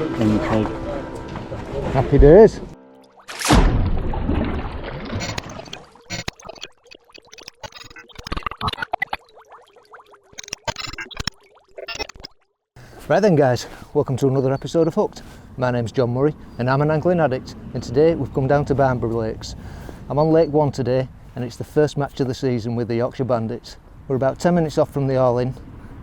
in the pig. Happy days. Right then guys, welcome to another episode of Hooked. My name's John Murray and I'm an angling addict, and today we've come down to Barnburgh Lakes. I'm on Lake 1 today and it's the first match of the season with the Yorkshire Bandits. We're about 10 minutes off from the all-in.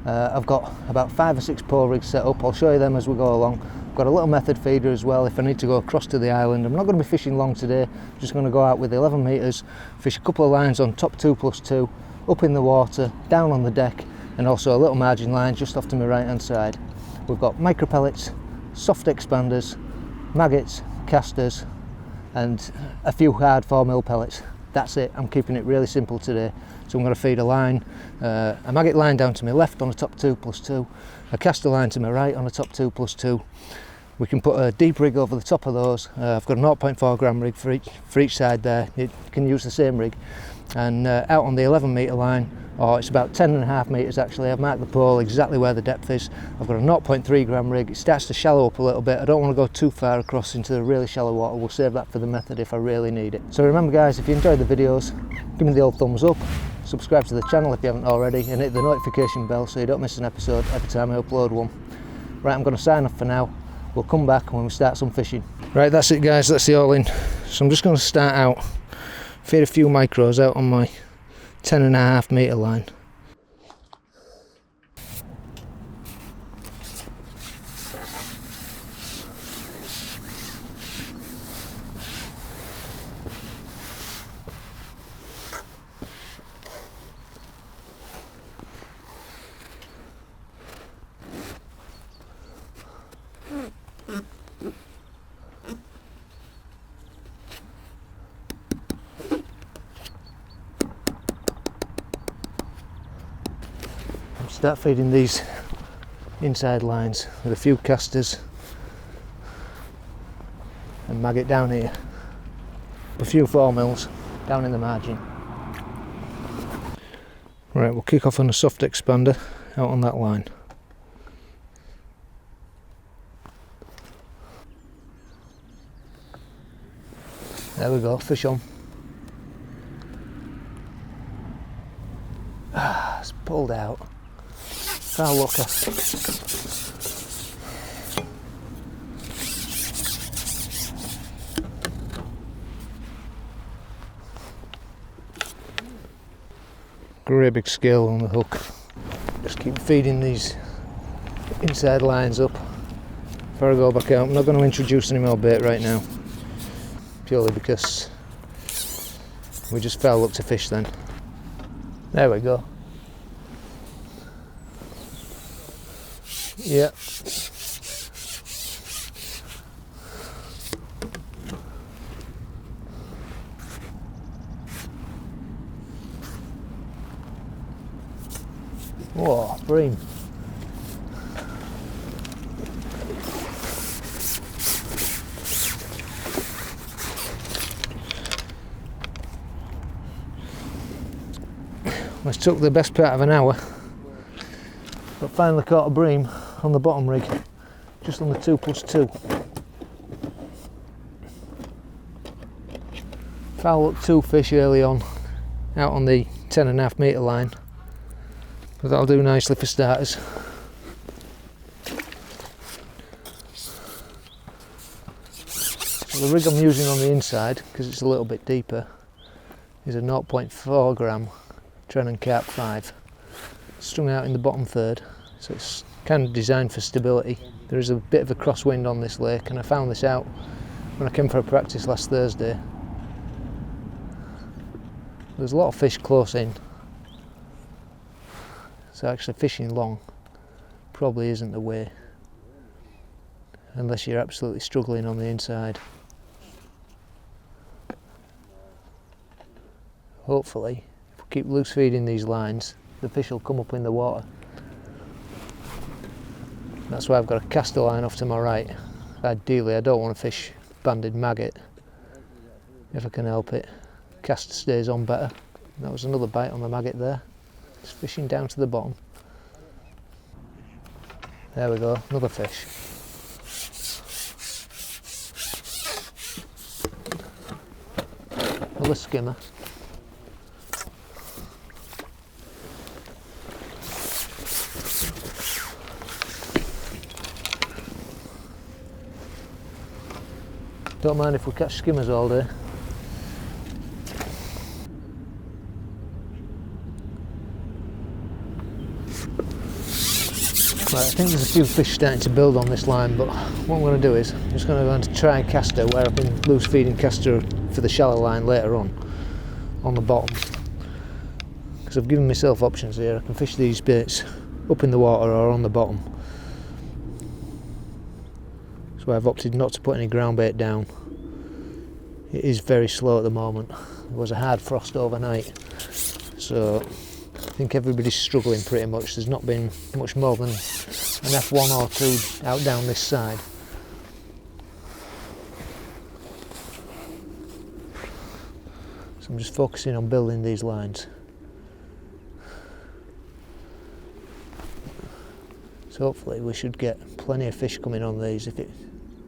I've got about 5 or 6 pole rigs set up. I'll show you them as we go along. I've got a little method feeder as well if I need to go across to the island. I'm not going to be fishing long today, I'm just going to go out with 11 metres, fish a couple of lines on top 2+2, up in the water, down on the deck, and also a little margin line just off to my right hand side. We've got micro pellets, soft expanders, maggots, casters, and a few hard 4mm pellets. That's it. I'm keeping it really simple today. So I'm going to feed a line, a maggot line down to my left on a top 2+2, a caster line to my right on a top 2+2. We can put a deep rig over the top of those. I've got a 0.4 gram rig for each side there. You can use the same rig. And out on the 11 metre line, or it's about 10.5 metres actually, I've marked the pole exactly where the depth is. I've got a 0.3 gram rig. It starts to shallow up a little bit. I don't want to go too far across into the really shallow water. We'll save that for the method if I really need it. So remember guys, if you enjoyed the videos, give me the old thumbs up, subscribe to the channel if you haven't already, and hit the notification bell so you don't miss an episode every time I upload one. Right, I'm going to sign off for now. We'll come back when we start some fishing. Right, that's it guys, that's the all-in. So I'm just going to start out, feed a few micros out on my 10.5 metre line. Start feeding these inside lines with a few casters and maggot down here, a few 4mm down in the margin. Right, we'll kick off on a soft expander out on that line. There we go, fish on. It's pulled out. Foul looker. Great big scale on the hook. Just keep feeding these inside lines up before I go back out. I'm not going to introduce any more bait right now, purely because we just foul look to fish then. There we go. Yeah. Whoa, bream. This took the best part of an hour, but finally caught a bream on the bottom rig, just on the 2+2. Foul up 2 fish early on, out on the 10.5 metre line, but that'll do nicely for starters. The rig I'm using on the inside, because it's a little bit deeper, is a 0.4 gram Tren & Carp 5, strung out in the bottom third, so it's kind of designed for stability. There is a bit of a crosswind on this lake, and I found this out when I came for a practice last Thursday. There's a lot of fish close in, so actually fishing long probably isn't the way, unless you're absolutely struggling on the inside. Hopefully, if we keep loose feeding these lines, the fish will come up in the water. That's why I've got a caster line off to my right. Ideally, I don't want to fish banded maggot if I can help it. Caster stays on better. That was another bite on the maggot there. Just fishing down to the bottom. There we go, another fish. Another skimmer. Don't mind if we catch skimmers all day. Right, I think there's a few fish starting to build on this line, but what I'm going to do is I'm just going to go and try and cast her where I can loose feeding cast her for the shallow line later on the bottom. Because I've given myself options here. I can fish these baits up in the water or on the bottom. So I've opted not to put any ground bait down. It is very slow at the moment. There was a hard frost overnight, so I think everybody's struggling pretty much. There's not been much more than an F1 or 2 out down this side. So I'm just focusing on building these lines. So hopefully we should get plenty of fish coming on these if it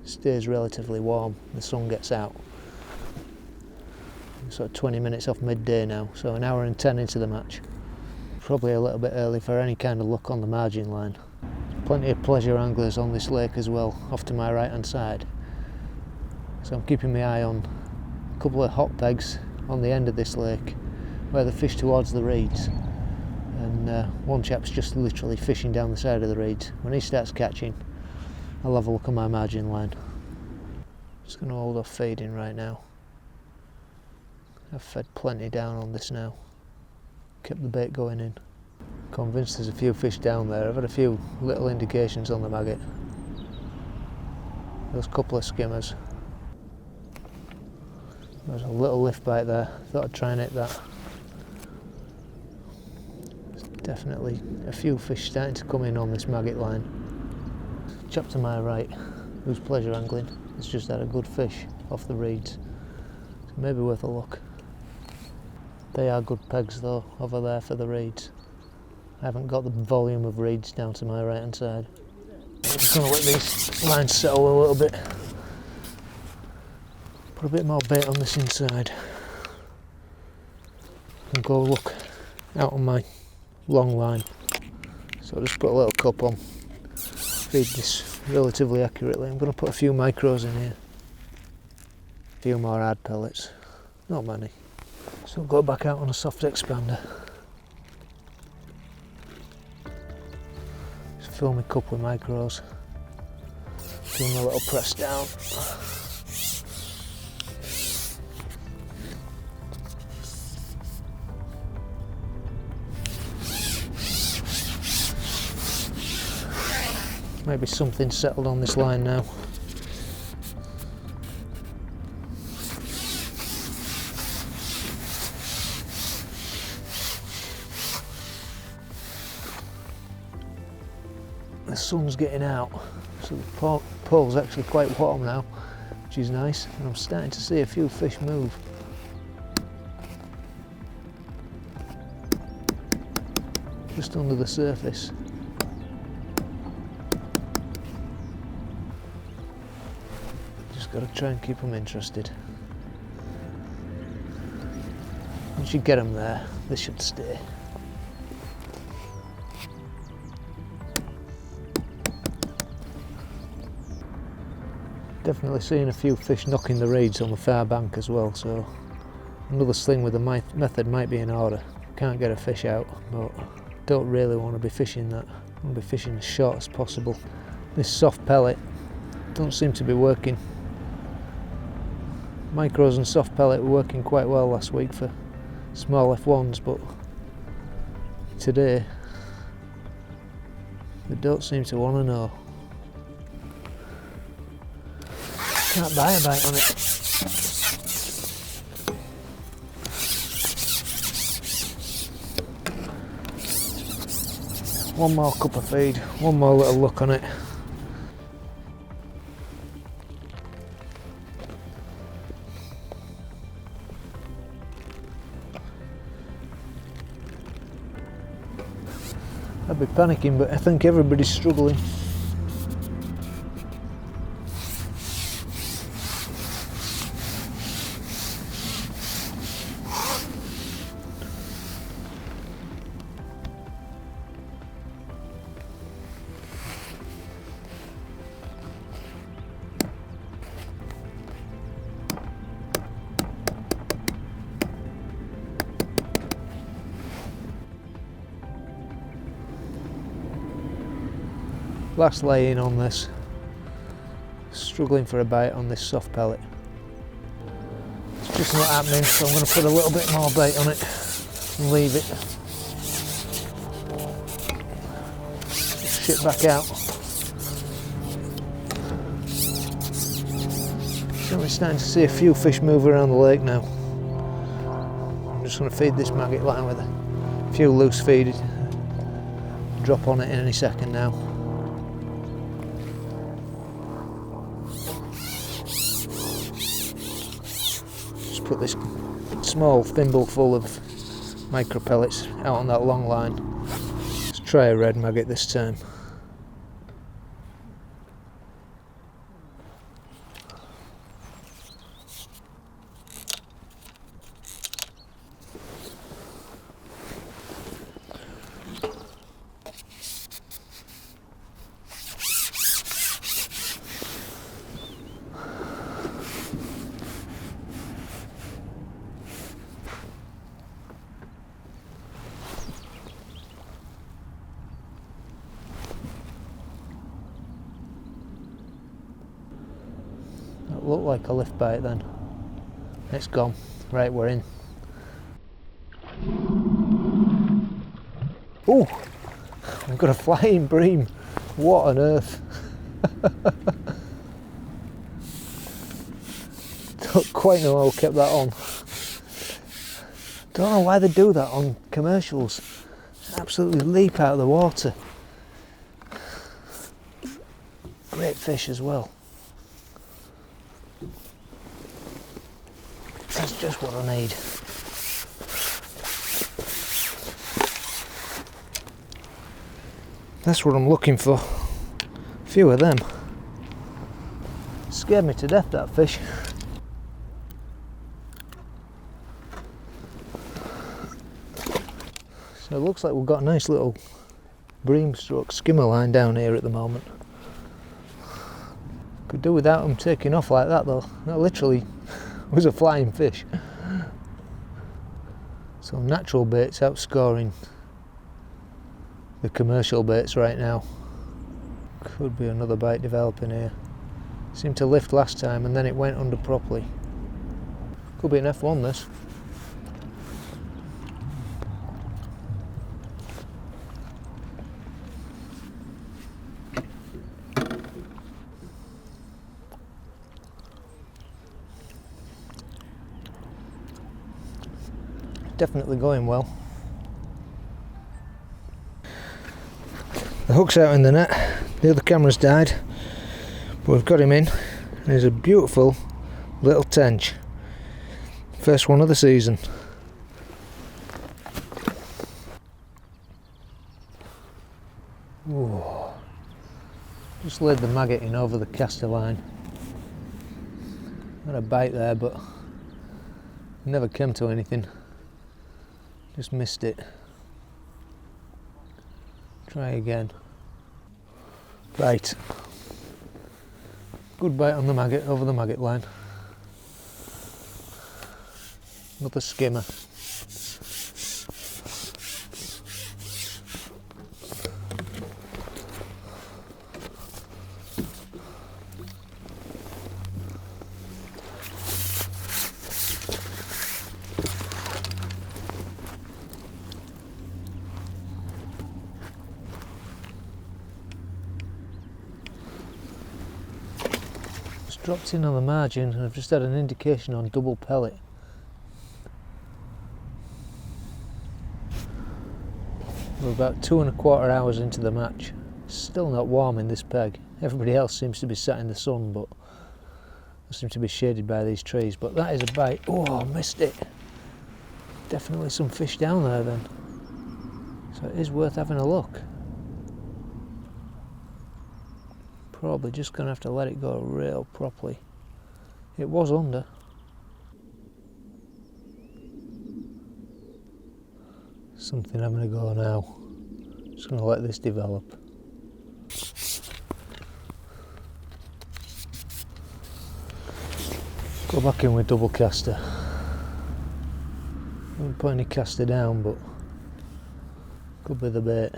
stays relatively warm, the sun gets out. Sort of 20 minutes off midday now, so an hour and 10 into the match. Probably a little bit early for any kind of luck on the margin line. There's plenty of pleasure anglers on this lake as well, off to my right hand side. So I'm keeping my eye on a couple of hot pegs on the end of this lake where they fish towards the reeds. And one chap's just literally fishing down the side of the reeds. When he starts catching, I'll have a look on my margin line. Just going to hold off feeding right now. I've fed plenty down on this now. Kept the bait going in. Convinced there's a few fish down there. I've had a few little indications on the maggot. Those couple of skimmers. There's a little lift bite there. Thought I'd try and hit that. There's definitely a few fish starting to come in on this maggot line. Chap to my right, who's pleasure angling, has just had a good fish off the reeds. So maybe worth a look. They are good pegs though, over there for the reeds. I haven't got the volume of reeds down to my right hand side. I'm just going to let these lines settle a little bit. Put a bit more bait on this inside. And go look out on my long line. So I'll just put a little cup on. Feed this relatively accurately. I'm going to put a few micros in here. A few more hard pellets. Not many. So I'll go back out on a soft expander. Just fill my cup with micros. Give them a little press down. Maybe something settled on this line now. The sun's getting out, so the pole's actually quite warm now, which is nice, and I'm starting to see a few fish move. Just under the surface. Just got to try and keep them interested. Once you get them there, they should stay. Definitely seeing a few fish knocking the reeds on the far bank as well, so another sling with the method might be in order. Can't get a fish out, but don't really want to be fishing that. I want to be fishing as short as possible. This soft pellet don't seem to be working. Micros and soft pellet were working quite well last week for small F1s, but today they don't seem to want to know. Can't buy a bite on it. One more cup of feed, one more little look on it. I'd be panicking, but I think everybody's struggling. Last laying on this. Struggling for a bite on this soft pellet. It's just not happening, so I'm going to put a little bit more bait on it and leave it. Just ship back out. Certainly starting to see a few fish move around the lake now. I'm just going to feed this maggot line with a few loose feed. Drop on it in any second now. Just put this small thimble full of micro pellets out on that long line. Let's try a red maggot this time. That looked like a lift bite then. It's gone. Right, we're in. Oh, we've got a flying bream. What on earth? Don't quite know how I kept that on. Don't know why they do that on commercials. Absolutely leap out of the water. Great fish as well. That's just what I need. That's what I'm looking for. A few of them. Scared me to death, that fish. So it looks like we've got a nice little bream stroke skimmer line down here at the moment. Could do without them taking off like that though. That literally was a flying fish. So natural bait's outscoring the commercial baits right now. Could be another bite developing here. Seemed to lift last time and then it went under properly. Could be an F1 this. Definitely going well. The hook's out in the net, the other camera's died, but we've got him in. And he's a beautiful little tench. First one of the season. Ooh. Just laid the maggot in over the caster line. Had a bite there, but never came to anything. Just missed it. Try again. Right. Good bite on the maggot, over the maggot line. Another skimmer. Dropped in on the margin and I've just had an indication on double pellet. We're about 2¼ hours into the match. Still not warm in this peg. Everybody else seems to be sat in the sun, but I seem to be shaded by these trees. But that is a bite. Oh, I missed it. Definitely some fish down there then. So it is worth having a look. Probably just going to have to let it go real properly. It was under. Something having a go now. Just going to let this develop. Go back in with double caster. Won't put any caster down, but could be the bait.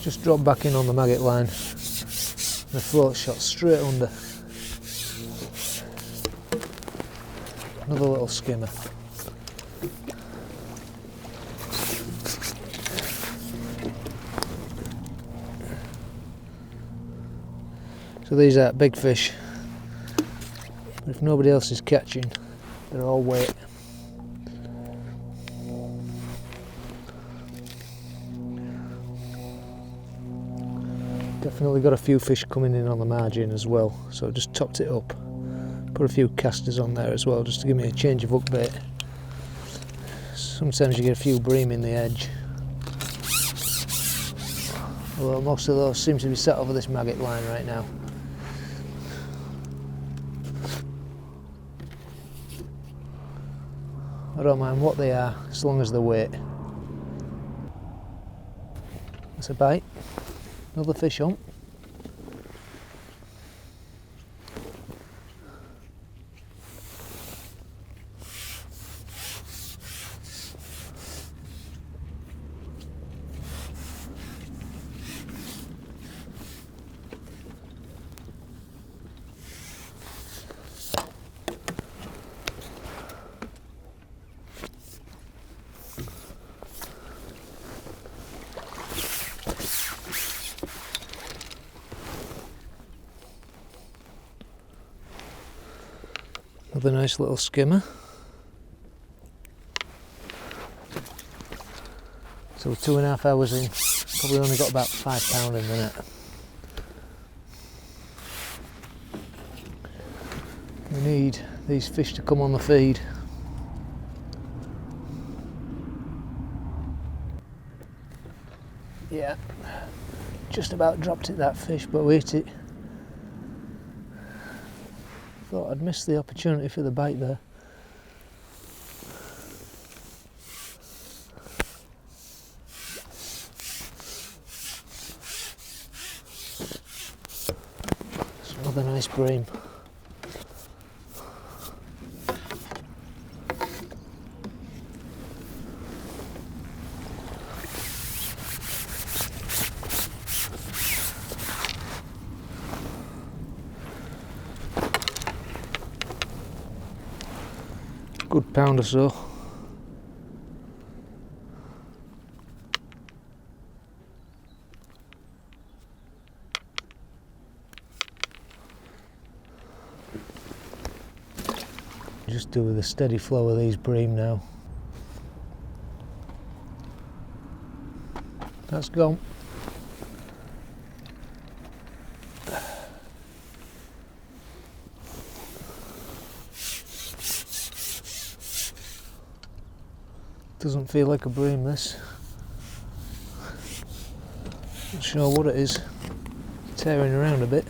Just dropped back in on the maggot line. The float shot straight under. Another little skimmer. So these are big fish, but if nobody else is catching, they're all weight. Definitely got a few fish coming in on the margin as well, so I just topped it up. Put a few casters on there as well, just to give me a change of hook bait. Sometimes you get a few bream in the edge. Although most of those seem to be set over this maggot line right now. I don't mind what they are, as long as they're weight. That's a bite. Another fish on. Another nice little skimmer. So we're 2.5 hours in, probably only got about £5 in the net. We need these fish to come on the feed. Yeah, just about dropped it, that fish, but we hit it. Thought I'd missed the opportunity for the bite there. It's another nice bream. Good pound or so. Just do with a steady flow of these bream now. That's gone. Doesn't feel like a bream, this. Not sure what it is. Tearing around a bit.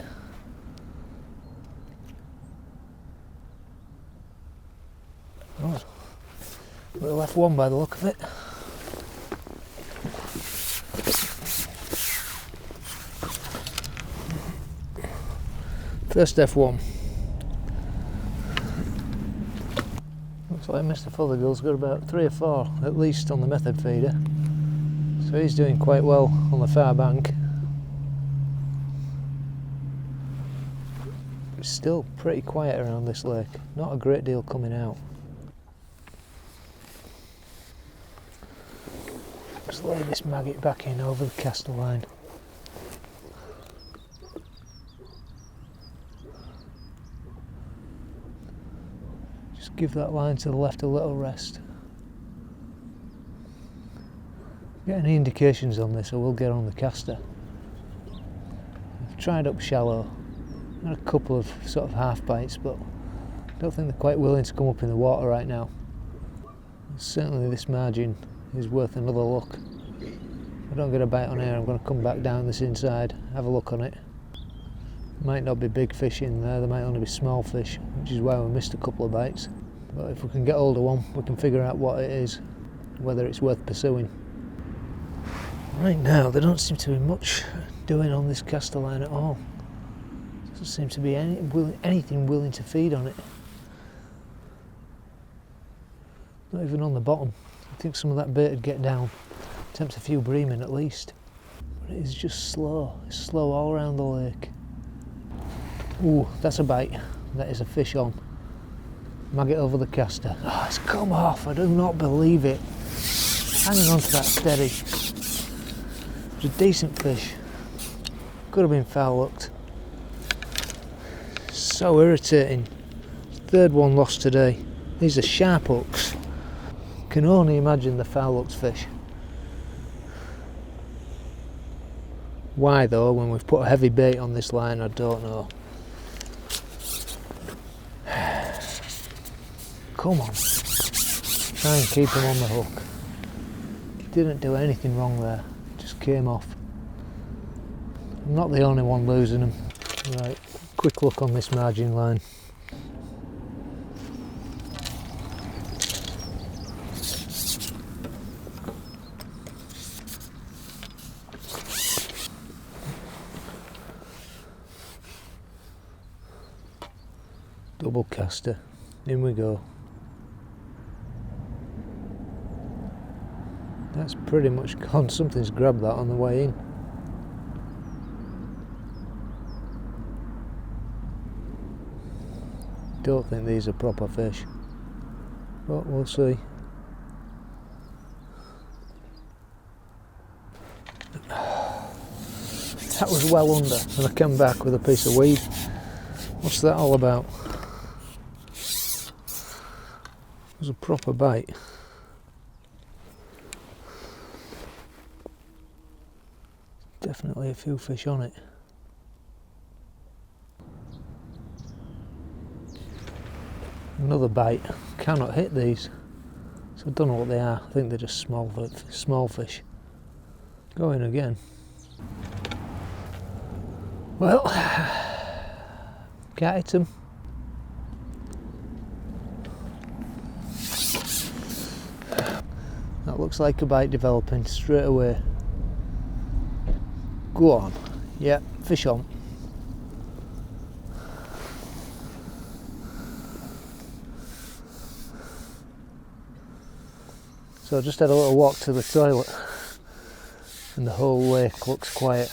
Oh, we left one by the look of it. First F1. Looks like Mr. Fothergill's got about 3 or 4 at least on the method feeder, so he's doing quite well on the far bank. It's still pretty quiet around this lake, not a great deal coming out. Let's lay this maggot back in over the caster line. Give that line to the left a little rest. Get any indications on this, I will get on the caster. I've tried up shallow, had a couple of sort of half bites, but I don't think they're quite willing to come up in the water right now. Certainly this margin is worth another look. If I don't get a bite on here, I'm going to come back down this inside, have a look on it. Might not be big fish in there, there might only be small fish, which is why we missed a couple of bites. But if we can get hold of one, we can figure out what it is, whether it's worth pursuing. Right now, there don't seem to be much doing on this caster line at all. Doesn't seem to be anything willing to feed on it. Not even on the bottom. I think some of that bait would get down. Tempt a few bream in at least. But it is just slow. It's slow all around the lake. Ooh, that's a bite. That is a fish on. Maggot over the caster. Oh, it's come off. I do not believe it. Hanging on to that steady. It's a decent fish. Could have been foul hooked. So irritating. Third one lost today. These are sharp hooks. Can only imagine the foul hooked fish. Why though, when we've put a heavy bait on this line, I don't know. Come on. Try and keep him on the hook. Didn't do anything wrong there. Just came off. I'm not the only one losing them. Right, quick look on this margin line. Double caster, in we go. That's pretty much gone. Something's grabbed that on the way in. Don't think these are proper fish, but we'll see. That was well under, and I came back with a piece of weed. What's that all about? It was a proper bite. Definitely a few fish on it. Another bite. Cannot hit these. So I don't know what they are. I think they're just small fish. Going again. Well, can't hit them. That looks like a bite developing straight away. Go on. Yeah, fish on. So I just had a little walk to the toilet and the whole lake looks quiet.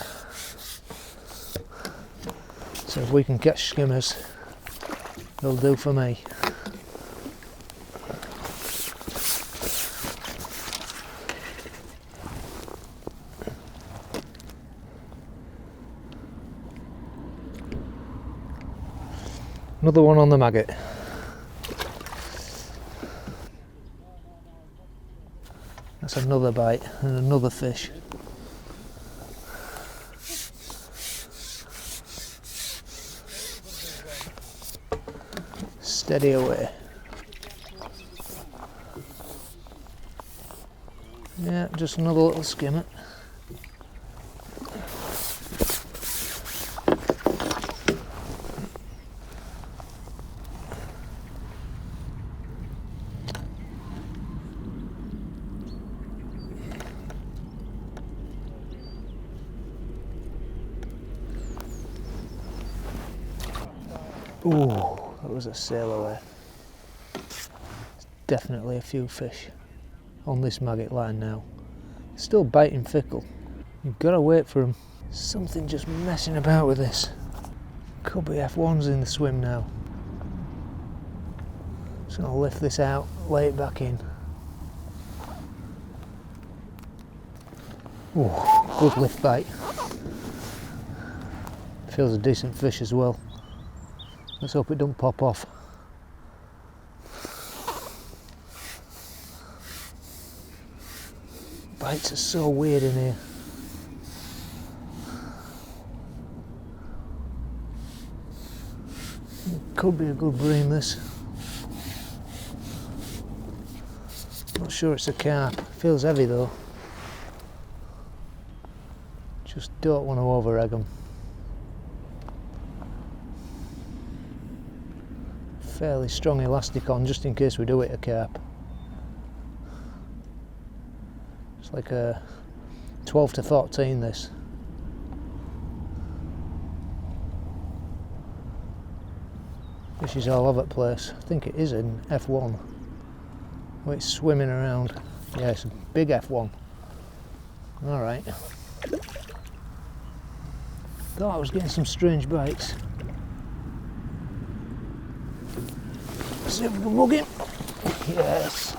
So if we can catch skimmers, they'll do for me. Another one on the maggot. That's another bite and another fish. Steady away. Yeah, just another little skimmer. Ooh, that was a sail away. There's definitely a few fish on this maggot line now. It's still biting fickle. You've got to wait for them. Something just messing about with this. Could be F1s in the swim now. Just going to lift this out, lay it back in. Ooh, good lift bite. Feels a decent fish as well. Let's hope it don't pop off. Bites are so weird in here. It could be a good bream, this. Not sure it's a carp. Feels heavy though. Just don't want to over egg them. Fairly strong elastic on just in case we do hit a carp. It's like a 12 to 14 this. Fish is all over the place. I think it is in F1. Oh, it's swimming around. Yeah, it's a big F1. Alright. Thought I was getting some strange bites. Let's see if we can mug him. Yes.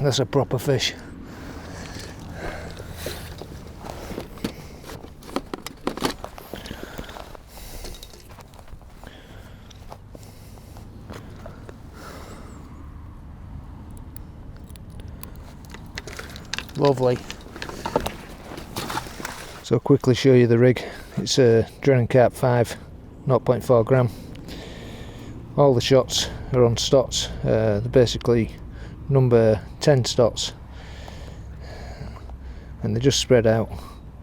That's a proper fish. Lovely. So I'll quickly show you the rig. It's a Drennan Carp 5, 0.4 gram. All the shots are on stots. They're basically number 10 stots, and they're just spread out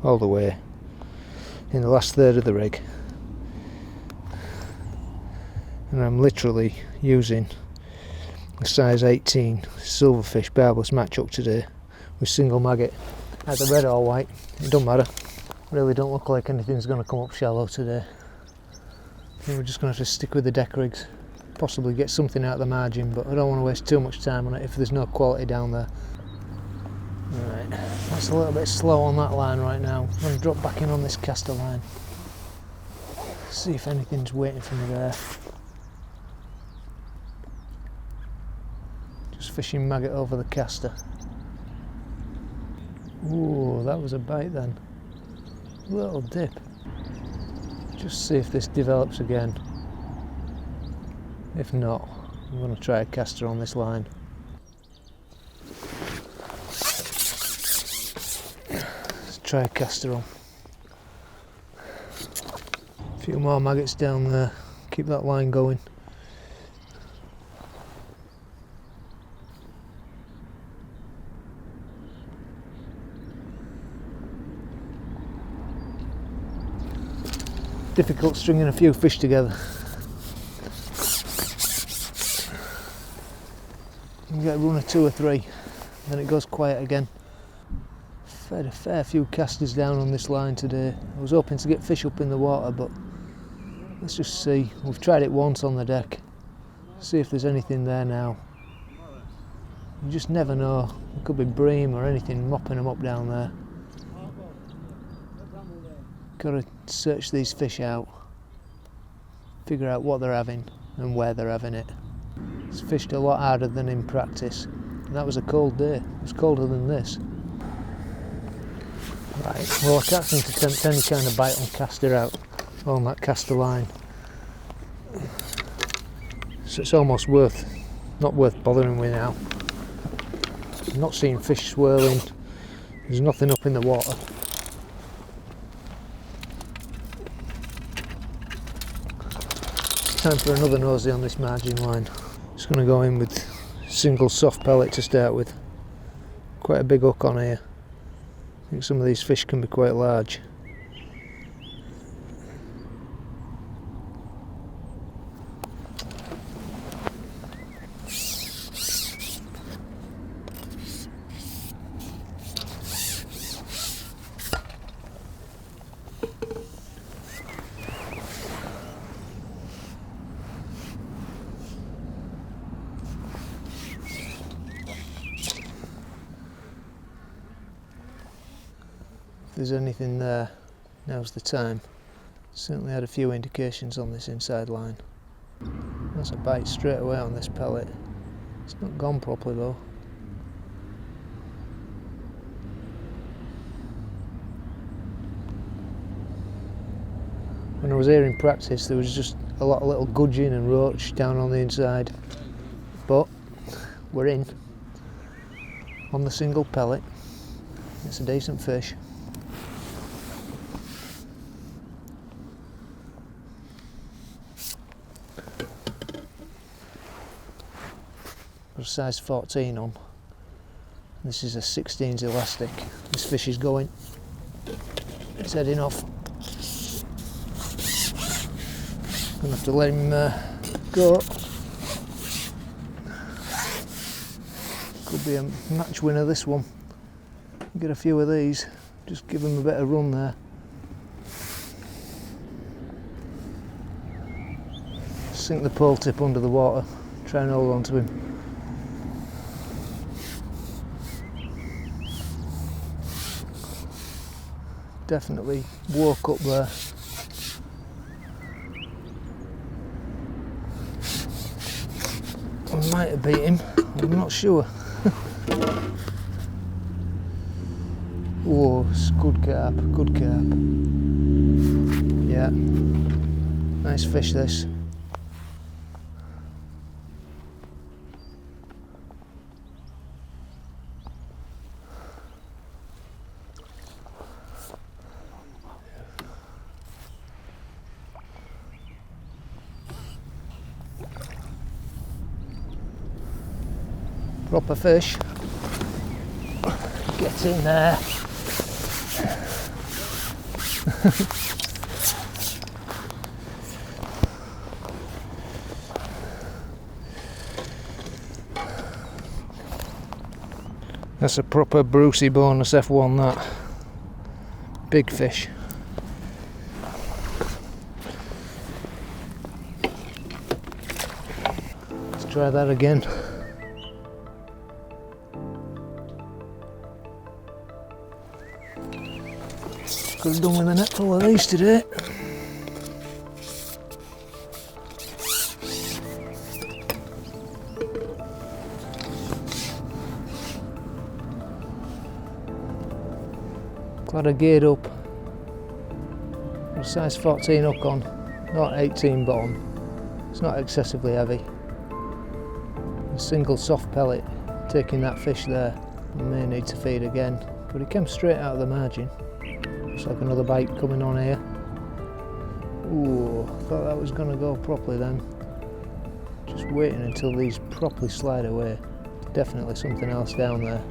all the way in the last third of the rig. And I'm literally using a size 18 silverfish barbless match up today with single maggot, either red or white, it don't matter. Really don't look like anything's going to come up shallow today. I think we're just going to have to stick with the deck rigs, possibly get something out of the margin, but I don't want to waste too much time on it if there's no quality down there. Right, that's a little bit slow on that line right now. I'm going to drop back in on this caster line, see if anything's waiting for me there. Just fishing maggot over the caster. Ooh, that was a bite then. Little dip. Just see if this develops again. If not, I'm going to try a caster on this line. Let's try a caster on. A few more maggots down there. Keep that line going. Difficult stringing a few fish together. You get a run of 2 or 3, then it goes quiet again. Fed a fair few casters down on this line today. I was hoping to get fish up in the water, but let's just see. We've tried it once on the deck. See if there's anything there now. You just never know. It could be bream or anything mopping them up down there. Got to search these fish out, figure out what they're having and where they're having it. It's fished a lot harder than in practice, and that was a cold day. It was colder than this. Right, well I can't seem to tempt any kind of bite on caster out on that caster line, so it's almost not worth bothering with now. I'm not seeing fish swirling, there's nothing up in the water. Time for another nosy on this margin line. Just going to go in with single soft pellet to start with. Quite a big hook on here. I think some of these fish can be quite large. If there's anything there, now's the time. Certainly had a few indications on this inside line. That's a bite straight away on this pellet. It's not gone properly though. When I was here in practice there was just a lot of little gudgeon and roach down on the inside, but we're in on the single pellet. It's a decent fish. Got a size 14 on. This is a 16s elastic. This fish is going. It's heading off. Gonna have to let him go. Could be a match winner this one. Get a few of these. Just give him a bit of run there. Sink the pole tip under the water. Try and hold on to him. definitely woke up there. I might have beat him, I'm not sure. Whoa, it's good carp, good carp. Yeah, nice fish this. Proper fish. Get in there. That's a proper Brucey bonus F1, that. Big fish. Let's try that again. Could have done with a net full of these today. Glad I geared up. A size 14 hook on, not 18 bottom. It's not excessively heavy. A single soft pellet taking that fish there. I may need to feed again, but it came straight out of the margin. Looks like another bite coming on here. Ooh, thought that was going to go properly then. Just waiting until these properly slide away. Definitely something else down there.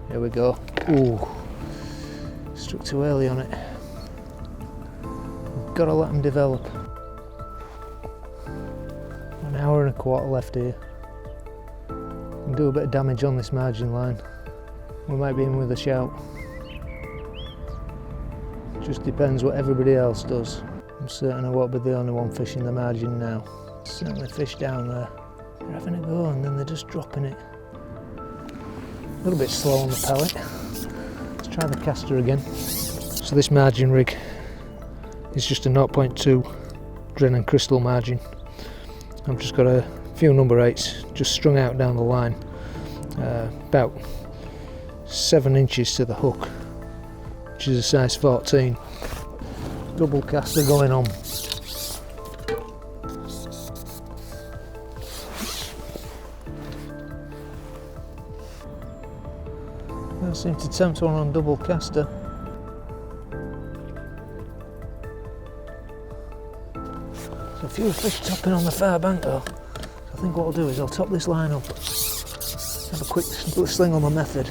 Here we go. Ooh, struck too early on it. Got to let them develop. An hour and a quarter left here. Can do a bit of damage on this margin line. We might be in with a shout. Just depends what everybody else does. I'm certain I won't be the only one fishing the margin now. Certainly fish down there. They're having a go and then they're just dropping it. A little bit slow on the pellet. Let's try the caster again. So this margin rig is just a 0.2 Drennan crystal margin. I've just got a few number 8s just strung out down the line, about 7 inches to the hook, which is a size 14. Double caster going on. Don't seem to tempt one on double caster. A few fish topping on the far bank though. I think what I'll do is I'll top this line up, have a quick sling on my method,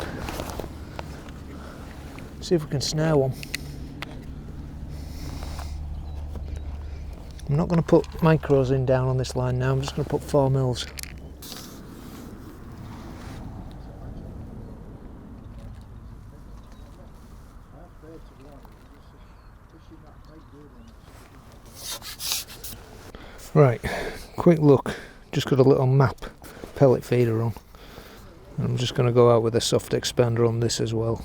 see if we can snare one. I'm not going to put micros in down on this line now, I'm just going to put 4 mils. Right, quick look, just got a little map pellet feeder on. I'm just going to go out with a soft expander on this as well.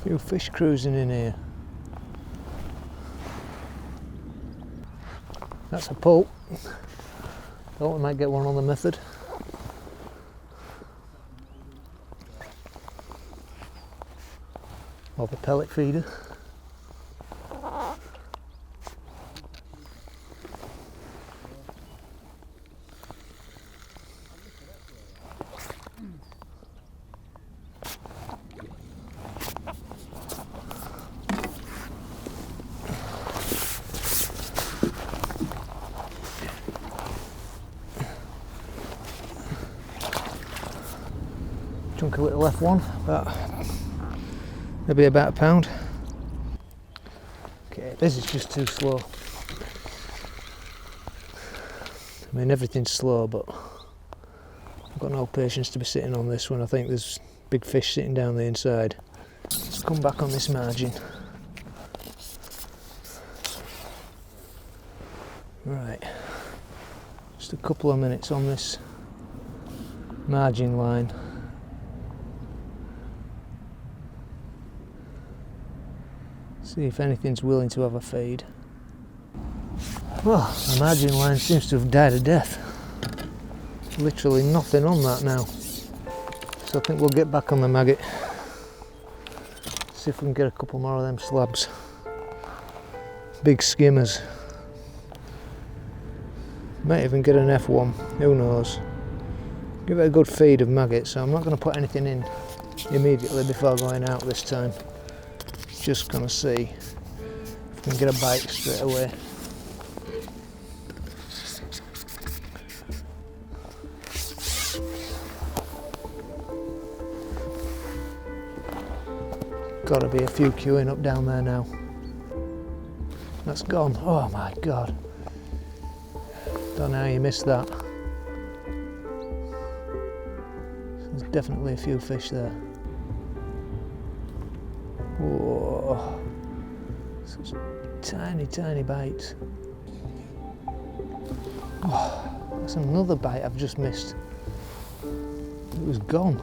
Few fish cruising in here. That's a pull. Thought we might get one on the method. Or the pellet feeder. Chunky little F1, maybe about a pound. Okay, this is just too slow. I mean, everything's slow, but I've got no patience to be sitting on this one. I think there's big fish sitting down the inside. Let's come back on this margin. Right, just a couple of minutes on this margin line. See if anything's willing to have a feed. Well, the margin line seems to have died a death. Literally nothing on that now. So I think we'll get back on the maggot. See if we can get a couple more of them slabs. Big skimmers. Might even get an F1, who knows. Give it a good feed of maggot, so I'm not going to put anything in immediately before going out this time. Just going to see if we can get a bite straight away. Got to be a few queuing up down there now. That's gone. Oh my god. Don't know how you missed that. There's definitely a few fish there. Whoa. Such tiny bites. Oh, that's another bite I've just missed. It was gone.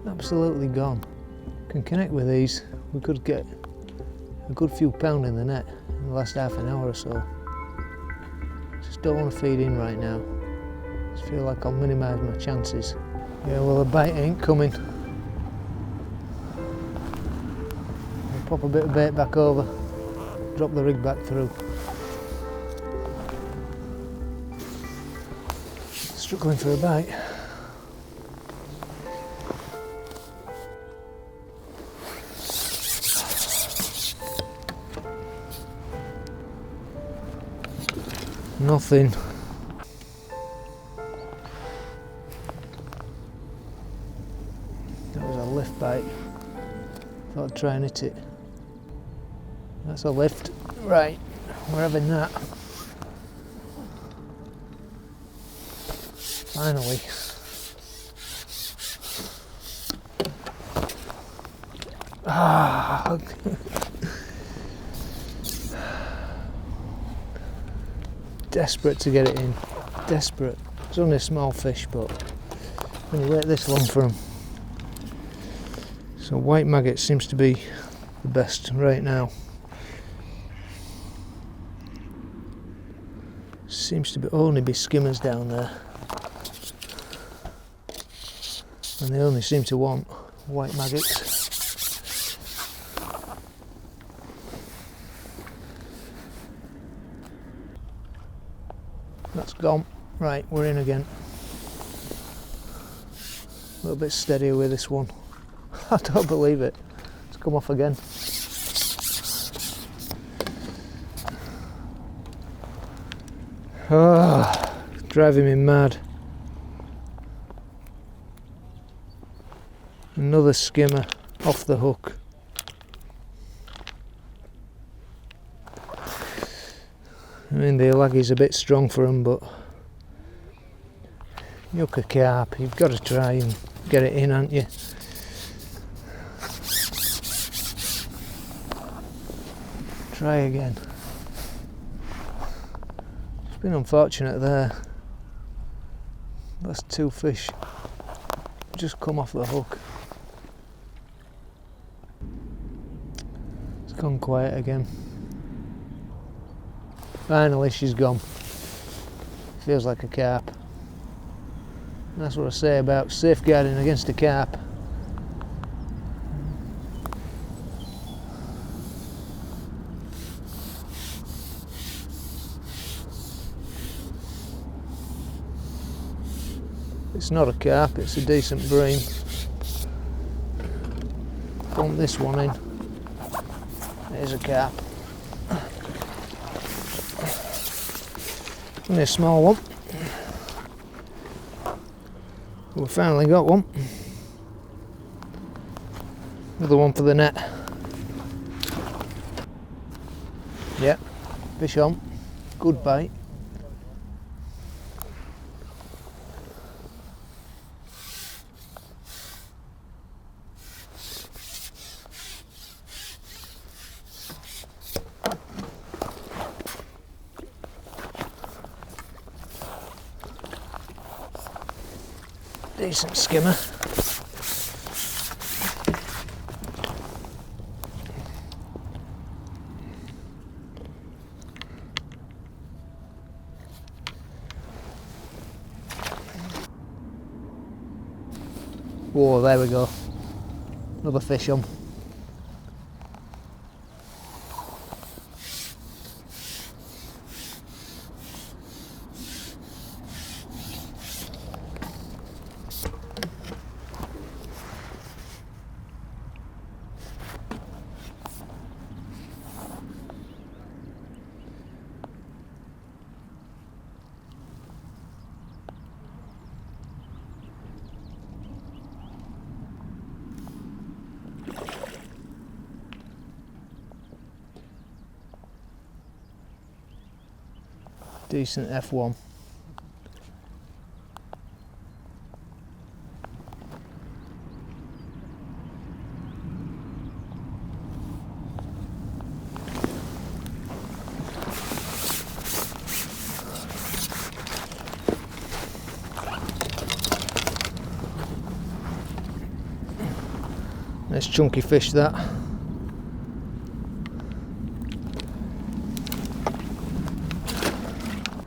Absolutely gone. Can connect with these. We could get a good few pound in the net in the last half an hour or so. Just don't want to feed in right now. Just feel like I'll minimise my chances. Yeah, well, the bite ain't coming. I'll pop a bit of bait back over, drop the rig back through. Struggling for a bite. Nothing. That was a lift bite. Thought I'd try and hit it. That's a lift. Right, we're having that. Finally. Ah. Desperate to get it in. Desperate. It's only a small fish, but when you wait this long for them. So white maggot seems to be the best right now. Seems to be only be skimmers down there. And they only seem to want white maggots. That's gone. Right, we're in again. A little bit steadier with this one. I don't believe it. It's come off again. Oh, driving me mad. Another skimmer off the hook. I mean, the laggy's a bit strong for them, but yucca carp, you've got to try and get it in, haven't you? Try again. It's been unfortunate there. That's two fish just come off the hook. It's gone quiet again. Finally she's gone. Feels like a carp. And that's what I say about safeguarding against a carp. It's not a carp, it's a decent bream. Bump this one in. There's a carp. Only a small one. We finally got one. Another one for the net. Yep, fish on. Good bite. Decent skimmer. Whoa, there we go. Another fish on. Decent F1. Nice chunky fish that.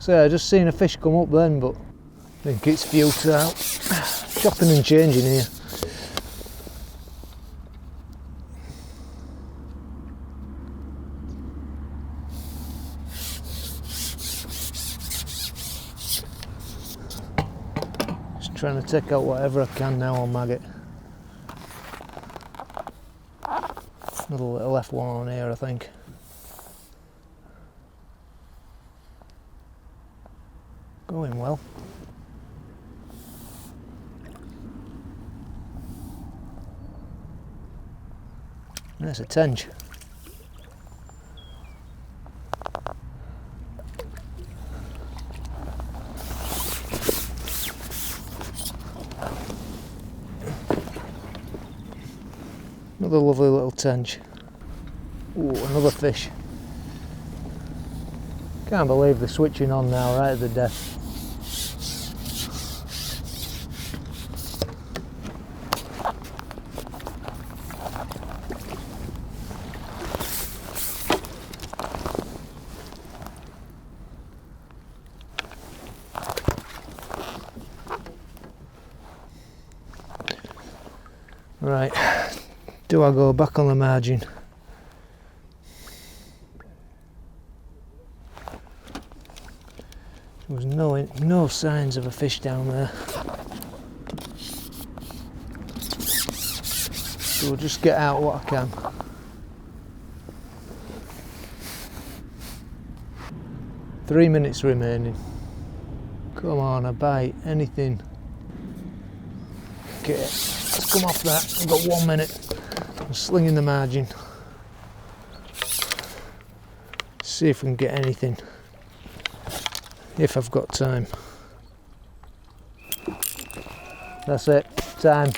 So I just seen a fish come up then, but I think it's futile. Chopping and changing here. Just trying to take out whatever I can now on maggot. Another little F1 on here, I think. Going well. There's a tench. Another lovely little tench. Ooh, another fish. Can't believe they're switching on now right at the death. Right, do I go back on the margin? There was no signs of a fish down there. So we'll just get out what I can. Three minutes remaining. Come on, a bite, anything. Okay, let's come off that. I've got 1 minute. I'm slinging the margin. See if we can get anything. If I've got time. That's it, time.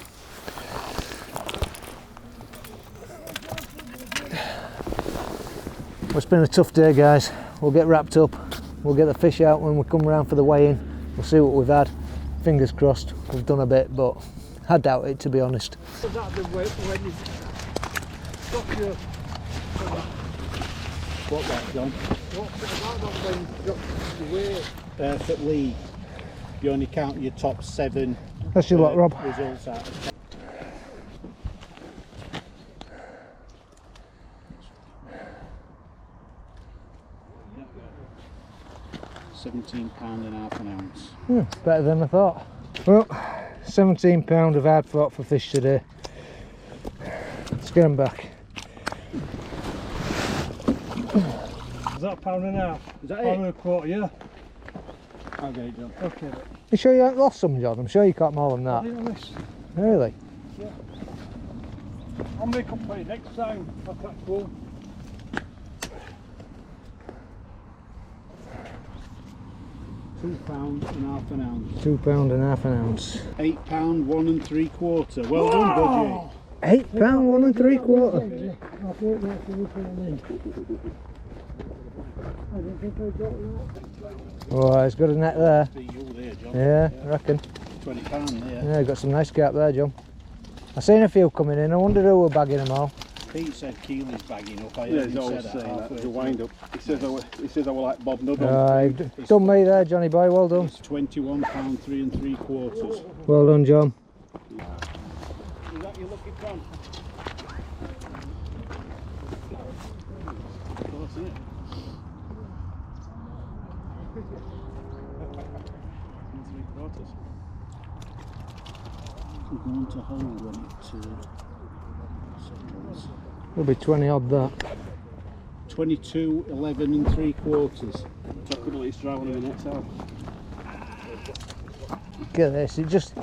Well, it's been a tough day, guys. We'll get wrapped up. We'll get the fish out when we come around for the weigh-in. We'll see what we've had. Fingers crossed, we've done a bit, but I doubt it, to be honest. What that, John? For league, you only count your top 7 That's your lot, Rob. results out of 10. £17.5 an ounce. Better than I thought. Well, £17 of hard fought for fish today. Let's get them back. Is that £1.5? Is that £1.25, it? yeah? I'll get it done. Okay, mate. You sure you haven't lost some, John? I'm sure you caught more than that. On this. Really? Yeah. I'll make up for it next time. I'll catch one. £2.5 an ounce. £2.5 an ounce. £8 1 3/4. Well done, Budgie. £8 1 3/4. I thought that's the weekend. I don't think I got that. Oh, it's got a net there. See you there, John. Yeah, I reckon. £20 there. Yeah, got some nice carp there, John. I seen a few coming in. I wondered who were bagging them all. Pete said Keely's bagging up. I Yeah, heard he's him always say saying that. halfway It's a through. wind up. He says I will like Bob Nudd. You've done me there, Johnny boy. Well done. It's £21 3 3/4. Well done, John. Is that your lucky tramp? Of course, isn't it? We're going to hold when it settles. Will be 20 odd that. 22 11 3/4. So I could at least try one in the next hour. Look at this. It just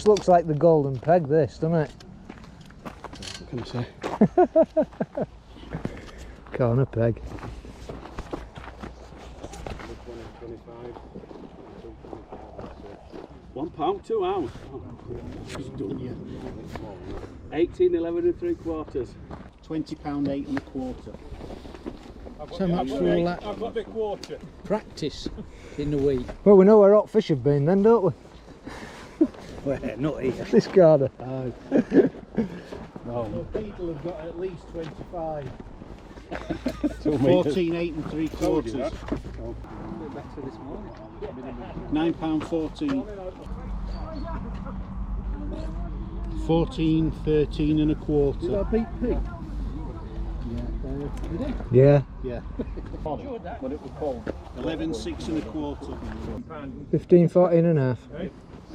looks like the golden peg. This, doesn't it? What can I say? Corner peg. £1, 2 ounce. He's done you. 18, 11 3/4. £20 8 1/4. So much for all that I've got the quarter. practice in the week. Well, we know where hot fish have been then, don't we? Well, not here. This garden. So people have got at least 25. 14 8 3/4. Better this morning. £9.14. 14 13 1/4. beat Pete? Yeah. Yeah. What it was called. 11 6 1/4. 15, 14 and a half.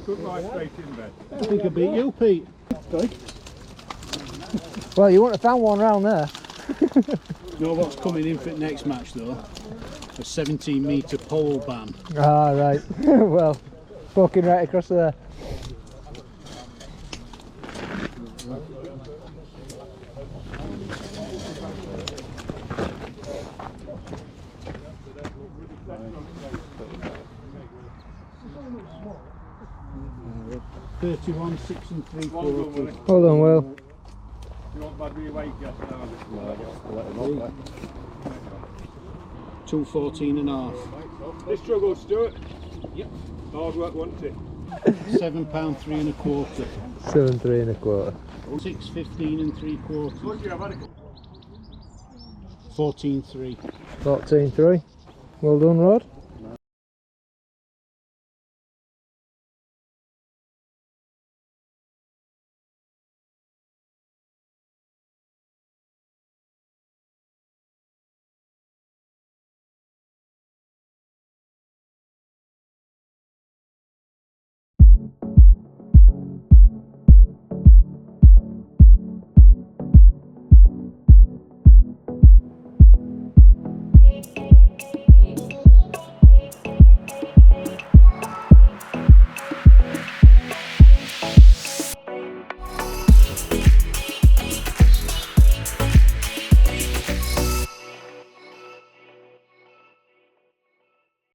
Good right straight in bed. I think I beat you, Pete. Well, you wouldn't have found one round there. You know what's coming in for the next match though? A 17-metre pole ban. Ah, right. Well, poking right across there. £31 6 3/4. Hold on, Will. You want bad wee weight guess now? £2.14 1/2. This struggle, Stuart. Yep. Hard work, wasn't it? £7 3 1/4. 7, 3 and a quarter. 6 15 3/4. Lucky I've had a 14 3. 14, 3. Well done, Rod.